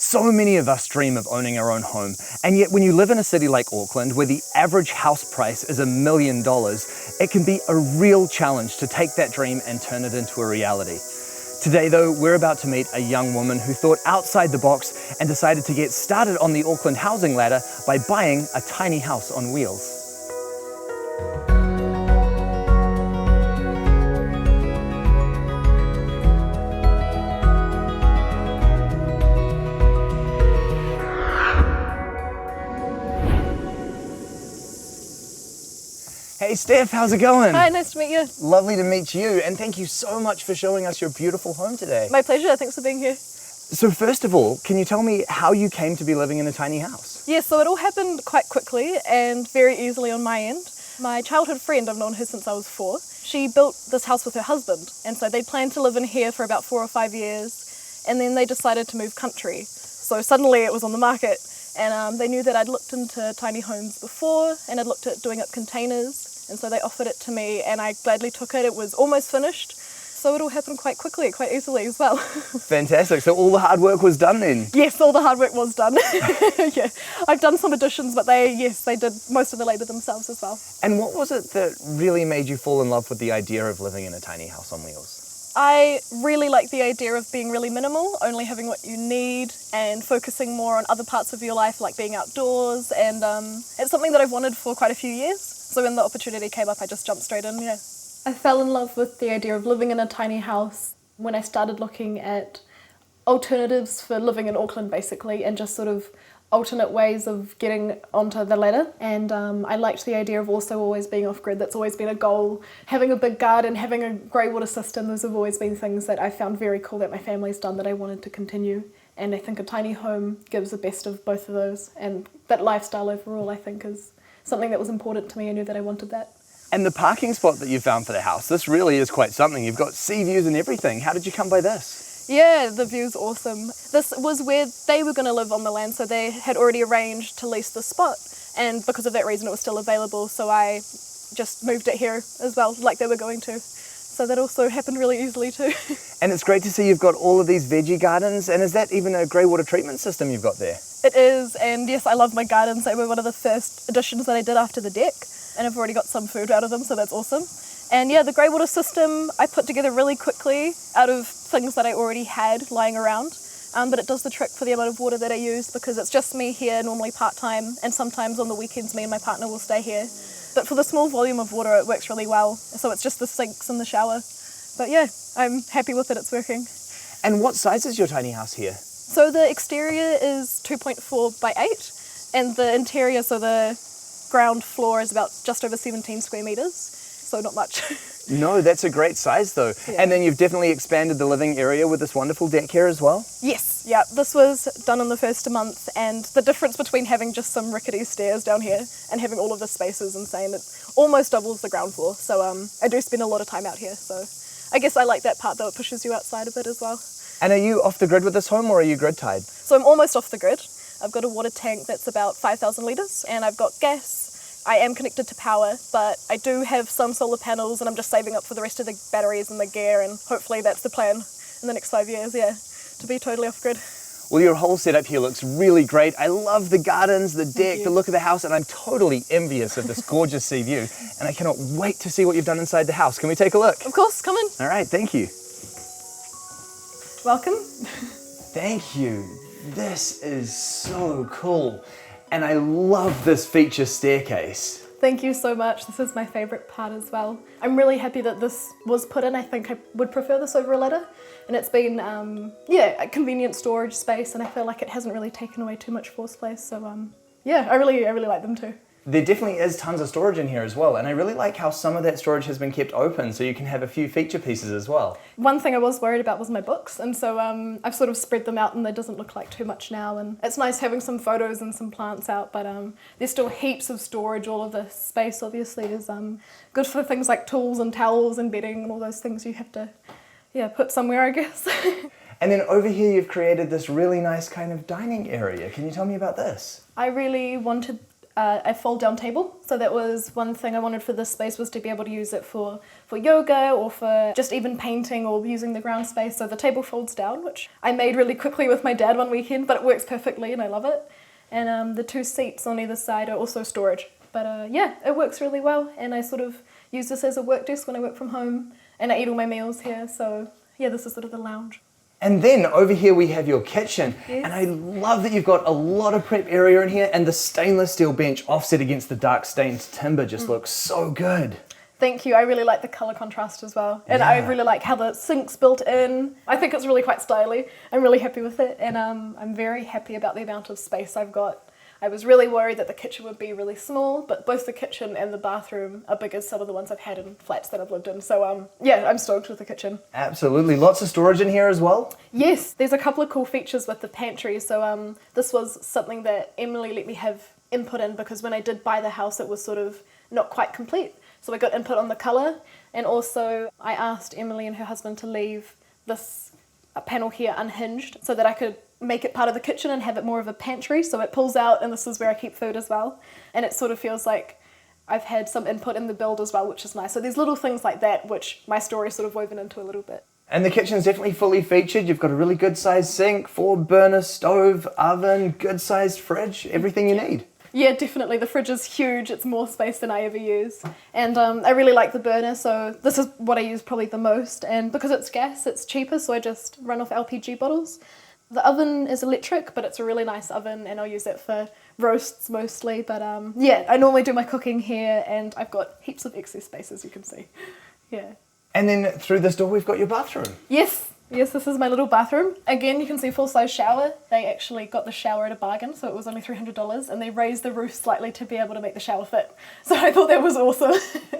So many of us dream of owning our own home, and yet when you live in a city like Auckland, where the average house price is $1 million, it can be a real challenge to take that dream and turn it into a reality. Today though, we're about to meet a young woman who thought outside the box and decided to get started on the Auckland housing ladder by buying a tiny house on wheels. Hey Stef, how's it going? Hi, nice to meet you. Lovely to meet you, and thank you so much for showing us your beautiful home today. My pleasure, thanks for being here. So first of all, can you tell me how you came to be living in a tiny house? Yeah, so it all happened quite quickly and very easily on my end. My childhood friend, I've known her since I was 4, she built this house with her husband, and so they planned to live in here for about 4 or 5 years, and then they decided to move country. So suddenly it was on the market, and they knew that I'd looked into tiny homes before, and I'd looked at doing up containers. And so they offered it to me and I gladly took it. It was almost finished, so it all happened quite quickly, quite easily as well. Fantastic, so all the hard work was done then? Yes, all the hard work was done. Yeah, I've done some additions, but they did most of the labour themselves as well. And what was it that really made you fall in love with the idea of living in a tiny house on wheels? I really like the idea of being really minimal, only having what you need and focusing more on other parts of your life, like being outdoors, and it's something that I've wanted for quite a few years. So when the opportunity came up, I just jumped straight in, yeah. I fell in love with the idea of living in a tiny house when I started looking at alternatives for living in Auckland, basically, and just sort of alternate ways of getting onto the ladder. And I liked the idea of also always being off-grid. That's always been a goal. Having a big garden, having a grey water system, those have always been things that I found very cool that my family's done that I wanted to continue. And I think a tiny home gives the best of both of those. And that lifestyle overall, I think, is something that was important to me. I knew that I wanted that. And the parking spot that you found for the house, this really is quite something. You've got sea views and everything. How did you come by this? Yeah, the view's awesome. This was where they were going to live on the land, so they had already arranged to lease the spot, and because of that reason it was still available, so I just moved it here as well, like they were going to. So that also happened really easily too. And it's great to see you've got all of these veggie gardens, and is that even a grey water treatment system you've got there? It is, and yes, I love my gardens. They were one of the first additions that I did after the deck, and I've already got some food out of them, so that's awesome. And yeah, the grey water system I put together really quickly out of things that I already had lying around, but it does the trick for the amount of water that I use because it's just me here, normally part-time, and sometimes on the weekends me and my partner will stay here. But for the small volume of water it works really well, so it's just the sinks and the shower. But yeah, I'm happy with it, it's working. And what size is your tiny house here? So the exterior is 2.4 by 8, and the interior, so the ground floor is about just over 17 square metres, so not much. No, that's a great size though. Yeah. And then you've definitely expanded the living area with this wonderful deck here as well? Yes, yeah, this was done in the first month, and the difference between having just some rickety stairs down here and having all of this space is insane. It almost doubles the ground floor, so I do spend a lot of time out here, so I guess I like that part though, it pushes you outside a bit as well. And are you off the grid with this home, or are you grid tied? So I'm almost off the grid. I've got a water tank that's about 5,000 litres, and I've got gas. I am connected to power, but I do have some solar panels, and I'm just saving up for the rest of the batteries and the gear, and hopefully that's the plan in the next 5 years, yeah, to be totally off grid. Well, your whole setup here looks really great. I love the gardens, the deck, the look of the house, and I'm totally envious of this gorgeous sea view, and I cannot wait to see what you've done inside the house. Can we take a look? Of course, come in. All right, thank you. Welcome. Thank you. This is so cool. And I love this feature staircase. Thank you so much. This is my favourite part as well. I'm really happy that this was put in. I think I would prefer this over a ladder. And it's been, a convenient storage space, and I feel like it hasn't really taken away too much floor space. So yeah, I really like them too. There definitely is tons of storage in here as well, and I really like how some of that storage has been kept open so you can have a few feature pieces as well. One thing I was worried about was my books, and so I've sort of spread them out and it doesn't look like too much now, and it's nice having some photos and some plants out, but there's still heaps of storage. All of this space obviously is good for things like tools and towels and bedding and all those things you have to put somewhere, I guess. And then over here you've created this really nice kind of dining area. Can you tell me about this? I really wanted a fold-down table. So that was one thing I wanted for this space, was to be able to use it for yoga or for just even painting or using the ground space. So the table folds down, which I made really quickly with my dad one weekend, but it works perfectly and I love it. And the 2 seats on either side are also storage. But yeah, it works really well, and I sort of use this as a work desk when I work from home, and I eat all my meals here. So yeah, this is sort of the lounge. And then over here we have your kitchen. Yes. And I love that you've got a lot of prep area in here, and the stainless steel bench offset against the dark stained timber just looks so good. Thank you. I really like the colour contrast as well. And I really like how the sink's built in. I think it's really quite stylish. I'm really happy with it, and I'm very happy about the amount of space I've got. I was really worried that the kitchen would be really small, but both the kitchen and the bathroom are big as some of the ones I've had in flats that I've lived in. So yeah, I'm stoked with the kitchen. Absolutely. Lots of storage in here as well? Yes, there's a couple of cool features with the pantry. So this was something that Emily let me have input in, because when I did buy the house, it was sort of not quite complete. So I got input on the colour, and also I asked Emily and her husband to leave this panel here unhinged so that I could make it part of the kitchen and have it more of a pantry, so it pulls out, and this is where I keep food as well. And it sort of feels like I've had some input in the build as well, which is nice. So there's little things like that which my story sort of woven into a little bit. And the kitchen's definitely fully featured. You've got a really good sized sink, 4-burner stove, oven, good sized fridge, everything you need. Yeah, definitely. The fridge is huge. It's more space than I ever use. And I really like the burner, so this is what I use probably the most. And because it's gas, it's cheaper, so I just run off LPG bottles. The oven is electric, but it's a really nice oven, and I'll use it for roasts mostly. But yeah, I normally do my cooking here, and I've got heaps of excess space, as you can see. Yeah. And then through this door, we've got your bathroom. Yes, this is my little bathroom. Again, you can see full-size shower. They actually got the shower at a bargain, so it was only $300, and they raised the roof slightly to be able to make the shower fit. So I thought that was awesome.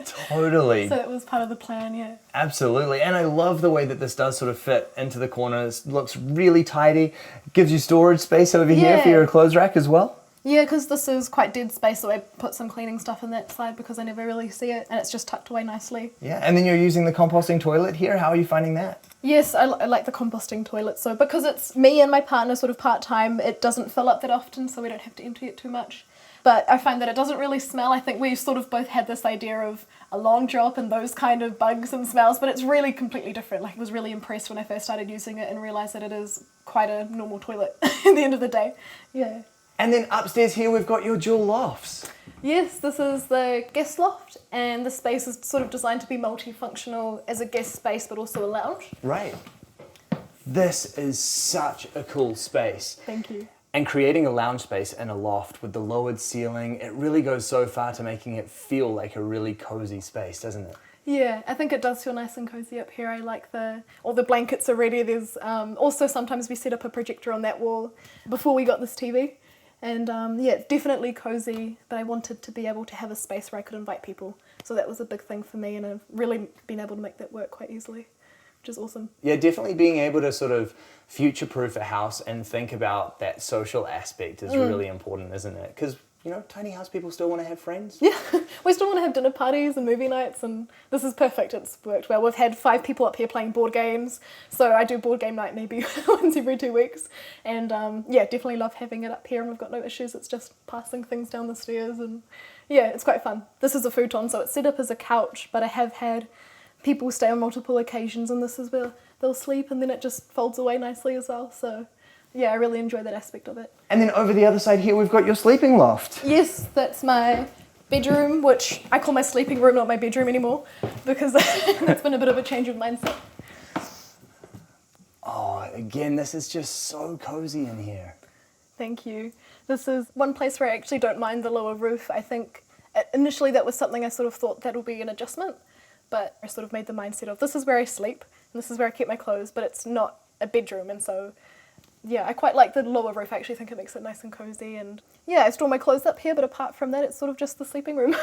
Totally. So it was part of the plan, yeah. Absolutely. And I love the way that this does sort of fit into the corners. Looks really tidy. Gives you storage space over here for your clothes rack as well. Yeah, because this is quite dead space, so I put some cleaning stuff in that side because I never really see it, and it's just tucked away nicely. Yeah, and then you're using the composting toilet here. How are you finding that? Yes, I like the composting toilet. So because it's me and my partner sort of part-time, it doesn't fill up that often, so we don't have to empty it too much. But I find that it doesn't really smell. I think we sort of both had this idea of a long drop and those kind of bugs and smells, but it's really completely different. Like, I was really impressed when I first started using it and realised that it is quite a normal toilet at the end of the day. Yeah. And then upstairs here we've got your dual lofts. Yes, this is the guest loft, and the space is sort of designed to be multifunctional as a guest space but also a lounge. Right. This is such a cool space. Thank you. And creating a lounge space in a loft with the lowered ceiling, it really goes so far to making it feel like a really cozy space, doesn't it? Yeah, I think it does feel nice and cozy up here. I like all the blankets are ready. There's also sometimes we set up a projector on that wall before we got this TV. And yeah, it's definitely cozy, but I wanted to be able to have a space where I could invite people. So that was a big thing for me, and I've really been able to make that work quite easily, which is awesome. Yeah, definitely being able to sort of future-proof a house and think about that social aspect is really important, isn't it? Because, you know, tiny house people still want to have friends. Yeah, we still want to have dinner parties and movie nights, and this is perfect. It's worked well. We've had 5 people up here playing board games, so I do board game night maybe once every 2 weeks. And yeah, definitely love having it up here, and we've got no issues. It's just passing things down the stairs, and yeah, it's quite fun. This is a futon, so it's set up as a couch, but I have had people stay on multiple occasions, and this is where they'll sleep, and then it just folds away nicely as well. So yeah, I really enjoy that aspect of it. And then over the other side here, we've got your sleeping loft. Yes, that's my bedroom, which I call my sleeping room, not my bedroom anymore, because it's been a bit of a change of mindset. Oh, again, this is just so cozy in here. Thank you. This is one place where I actually don't mind the lower roof. I think initially that was something I sort of thought that'll be an adjustment, but I sort of made the mindset of this is where I sleep, and this is where I keep my clothes, but it's not a bedroom, and so yeah, I quite like the lower roof. I actually think it makes it nice and cozy, and yeah, I store my clothes up here, but apart from that, it's sort of just the sleeping room.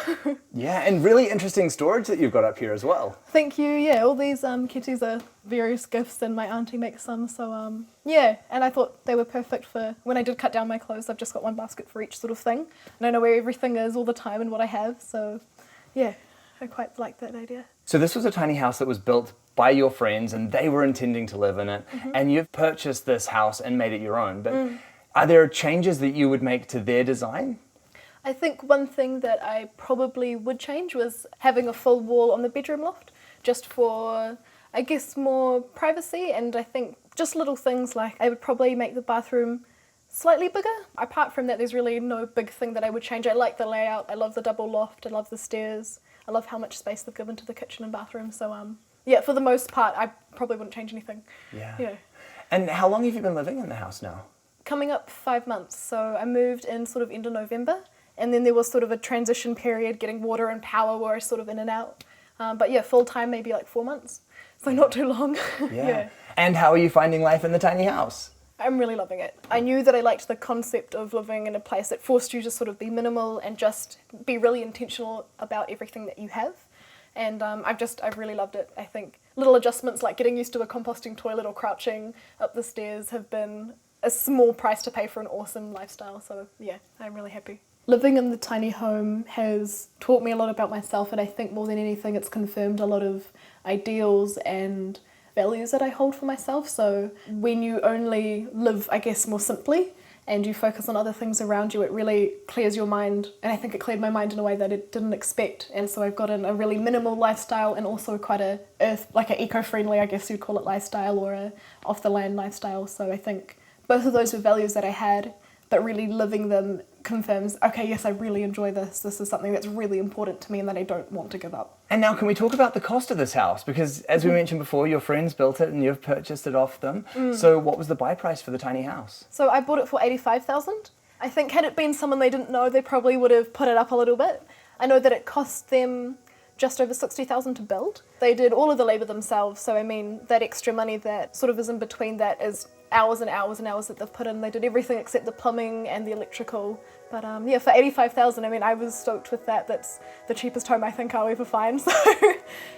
Yeah, and really interesting storage that you've got up here as well. Thank you. Yeah, all these kitties are various gifts, and my auntie makes some, so yeah, and I thought they were perfect for when I did cut down my clothes. I've just got one basket for each sort of thing, and I know where everything is all the time and what I have, so yeah, I quite like that idea. So this was a tiny house that was built by your friends, and they were intending to live in it, and you've purchased this house and made it your own. But are there changes that you would make to their design? I think one thing that I probably would change was having a full wall on the bedroom loft, just for, I guess, more privacy. And I think just little things like I would probably make the bathroom slightly bigger. Apart from that, there's really no big thing that I would change. I like the layout, I love the double loft, I love the stairs, I love how much space they've given to the kitchen and bathroom. So yeah, for the most part, I probably wouldn't change anything. Yeah. And how long have you been living in the house now? Coming up 5 months. So I moved in sort of end of November, and then there was sort of a transition period, getting water and power where I was sort of in and out. But yeah, full time maybe like 4 months. So not too long. Yeah. And how are you finding life in the tiny house? I'm really loving it. I knew that I liked the concept of living in a place that forced you to sort of be minimal and just be really intentional about everything that you have. And I've really loved it. I think little adjustments like getting used to a composting toilet or crouching up the stairs have been a small price to pay for an awesome lifestyle. So yeah, I'm really happy. Living in the tiny home has taught me a lot about myself, and I think more than anything it's confirmed a lot of ideals and values that I hold for myself. So when you only live, I guess, more simply and you focus on other things around you, it really clears your mind. And I think it cleared my mind in a way that it didn't expect. And so I've gotten a really minimal lifestyle and also quite an eco-friendly, I guess you'd call it, lifestyle, or a off-the-land lifestyle. So I think both of those were values that I had, but really living them confirms, okay, yes, I really enjoy this. This is something that's really important to me and that I don't want to give up. And now can we talk about the cost of this house? Because as we mentioned before, your friends built it and you've purchased it off them. So what was the buy price for the tiny house? So I bought it for $85,000. I think had it been someone they didn't know, they probably would have put it up a little bit. I know that it cost them just over $60,000 to build. They did all of the labour themselves, so I mean, that extra money that sort of is in between that is hours and hours and hours that they've put in. They did everything except the plumbing and the electrical. But yeah, for $85,000, I mean, I was stoked with that. That's the cheapest home I think I'll ever find. So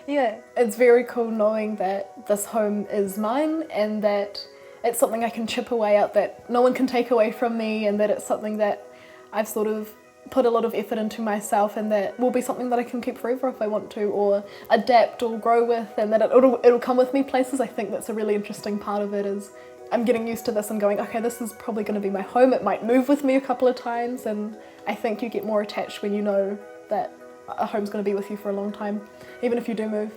yeah, it's very cool knowing that this home is mine and that it's something I can chip away at, that no one can take away from me, and that it's something that I've sort of put a lot of effort into myself, and that will be something that I can keep forever if I want to, or adapt or grow with, and that it'll come with me places. I think that's a really interesting part of it, is I'm getting used to this and going, okay, this is probably going to be my home. It might move with me a couple of times, and I think you get more attached when you know that a home's going to be with you for a long time, even if you do move.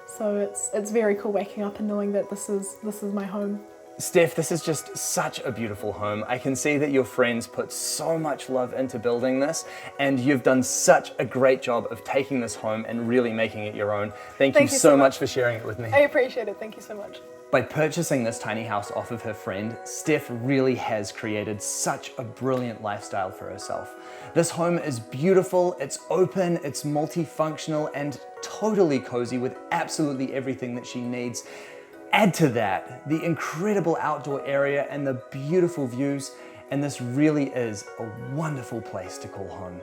So it's very cool waking up and knowing that this is my home. Stef, this is just such a beautiful home. I can see that your friends put so much love into building this, and you've done such a great job of taking this home and really making it your own. Thank you so much for sharing it with me. I appreciate it. Thank you so much. By purchasing this tiny house off of her friend, Stef really has created such a brilliant lifestyle for herself. This home is beautiful, it's open, it's multifunctional, and totally cozy with absolutely everything that she needs. Add to that the incredible outdoor area and the beautiful views, and this really is a wonderful place to call home.